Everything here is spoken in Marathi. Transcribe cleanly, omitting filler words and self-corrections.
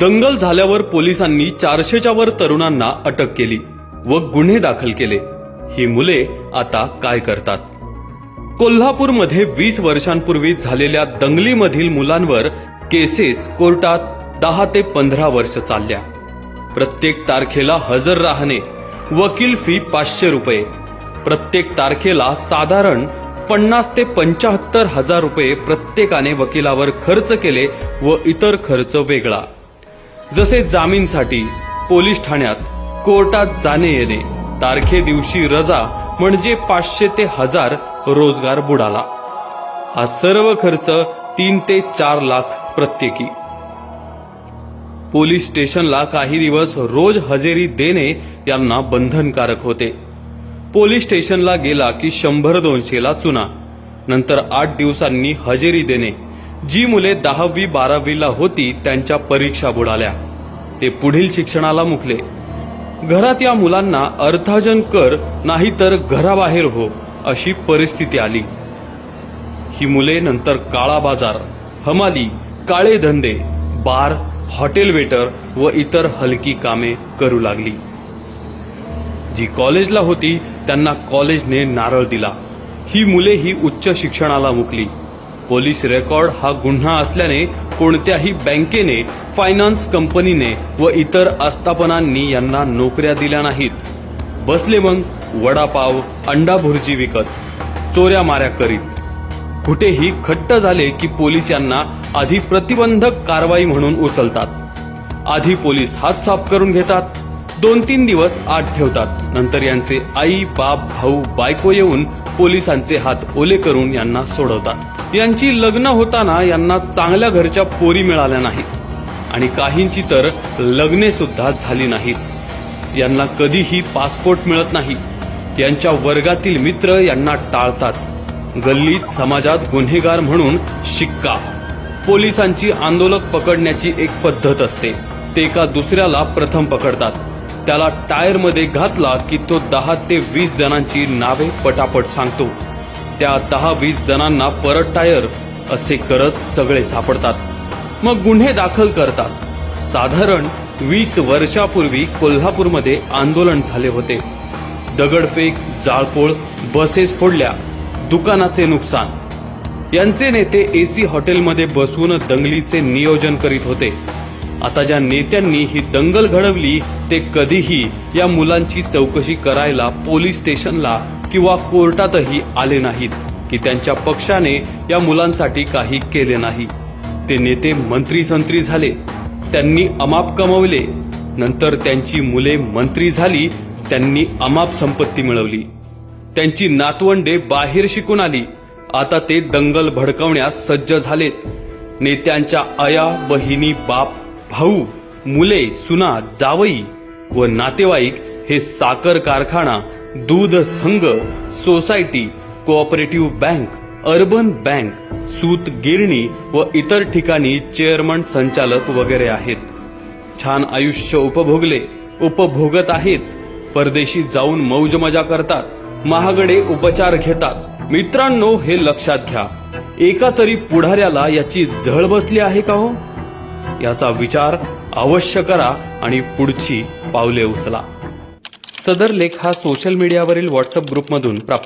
दंगल झाल्यावर पोलिसांनी 400च्या वर तरुणांना अटक केली व गुन्हे दाखल केले। ही मुले आता काय करतात? कोल्हापूरमध्ये 20 वर्षांपूर्वी झालेल्या दंगलीमधील मुलांवर केसेस कोर्टात 10 ते 15 वर्ष चालल्या। प्रत्येक तारखेला हजर राहणे, वकील फी 500 रुपये, प्रत्येक तारखेला साधारण 50 ते 75 हजार रुपये प्रत्येकाने वकिलावर खर्च केले व इतर खर्च वेगळा, जसे जामीनसाठी पोलीस ठाण्यात, कोर्टात जाणे येणे, तारखे दिवशी रजा म्हणजे 500 ते 1000 रोजगार बुडाला। हा सर्व खर्च 3 ते 4 लाख प्रत्येकी। पोलीस स्टेशनला काही दिवस रोज हजेरी देणे यांना बंधनकारक होते। पोलीस स्टेशनला गेला की 100-200 ला चुना, नंतर 8 दिवसांनी हजेरी देणे। जी मुले 10वी 12वीला होती त्यांच्या परीक्षा बुडाल्या, ते पुढील शिक्षणाला मुकले। घरात या मुलांना अर्थार्जन कर, नाहीतर घराबाहेर हो अशी परिस्थिती आली। ही मुले नंतर काळा बाजार, हमाली, काळे धंदे, बार, हॉटेल वेटर व इतर हलकी कामे करू लागली। जी कॉलेजला होती त्यांना कॉलेजने नारळ दिला। ही मुले ही उच्च शिक्षणाला मुकली। पोलीस रेकॉर्ड हा गुन्हा असल्याने कोणत्याही बँकेने, फायनान्स कंपनीने व इतर आस्थापनांनी यांना नोकऱ्या दिल्या नाहीत। बसले मग वडापाव, अंडा भुर्जी विकत, चोऱ्या माऱ्या करीत। कुठेही खट्ट झाले की पोलीस यांना आधी प्रतिबंधक कारवाई म्हणून उचलतात। आधी पोलीस हात साफ करून घेतात, 2-3 दिवस आत ठेवतात, नंतर यांचे आई, बाप, भाऊ, बायको येऊन पोलिसांचे हात ओले करून यांना सोडवतात। यांची लग्न होताना यांना चांगल्या घरच्या पोरी मिळाल्या नाहीत आणि काहींची तर लग्ने सुद्धा झाली नाहीत। यांना कधीही पासपोर्ट मिळत नाही। यांच्या वर्गातील मित्र यांना टाळतात। गल्लीत समाजात गुन्हेगार म्हणून शिक्का। पोलिसांची आंदोलक पकडण्याची एक पद्धत असते। ते एका दुसऱ्याला प्रथम पकडतात, त्याला टायर मध्ये घातला की तो 10 ते 20 जणांची नावे पटापट सांगतो। त्या 10-20 जणांना परत टायर असे करत सगळे सापडतात। मग गुन्हे दाखल करतात। साधारण 20 वर्षापूर्वी कोल्हापूरमध्ये आंदोलन झाले होते। दगडफेक, जाळपोळ, बसेस फोडल्या, दुकानाचे नुकसान। यांचे नेते एसी हॉटेलमध्ये बसून दंगलीचे नियोजन करीत होते। आता ज्या नेत्यांनी ही दंगल घडवली ते कधीही या मुलांची चौकशी करायला पोलीस स्टेशनला किंवा कोर्टातही आले नाहीत की त्यांच्या पक्षाने या मुलांसाठी काही केले नाही। ते नेते मंत्री संत्री झाले, त्यांनी अमाप कमवले, नंतर त्यांची मुले मंत्री झाली, त्यांनी अमाप संपत्ती मिळवली। त्यांची नातवंडे बाहेर शिकून आली, आता ते दंगल भडकवण्यास सज्ज झालेत। नेत्यांच्या आया, बहिणी, बाप, भाऊ, मुले, सुना, जावई व नातेवाईक हे साखर कारखाना, दूध संघ, society, cooperative bank, urban bank, सूत गिरणी व इतर ठिकाणी चेअरमन, संचालक वगैरे आहेत। छान आयुष्य उपभोगले, उपभोगत आहेत। परदेशी जाऊन मौज मजा करतात, महागडे उपचार घेतात। मित्रांनो, हे लक्षात घ्या, एका तरी पुढाऱ्याला याची झळ बसली आहे का हो? याचा विचार अवश्य करा आणि पुढची पावले उचला। सदर लेख हा सोशल मीडियावरील व्हॉट्सअप ग्रुपमधून प्राप्त